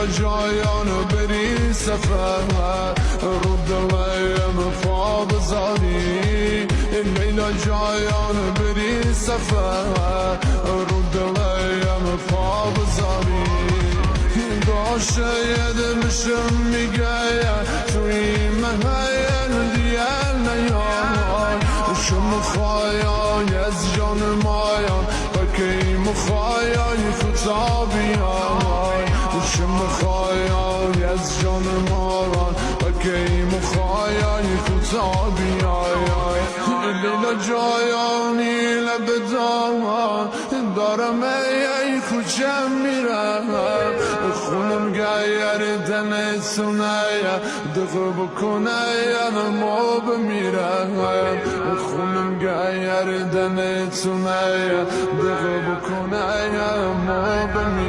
لیلا جایان بری سفر رو دلیم پا بذاری لیلا جایان بری سفر رو دلیم پا بذاری باشه یه دلشم میگه توی محل دیگه نیای شما خواهی از جان مایان و که مخواهی فتا بیای شما خواهی از جان مایان و که مخواهی فتا بیای لیلا جایانی لب دامان دارم ای کوچه میرم خونم گیر دنسونه دقه بکنه ما بمیرم خونم گیر دنسونه دقه بکنه ما بمیرم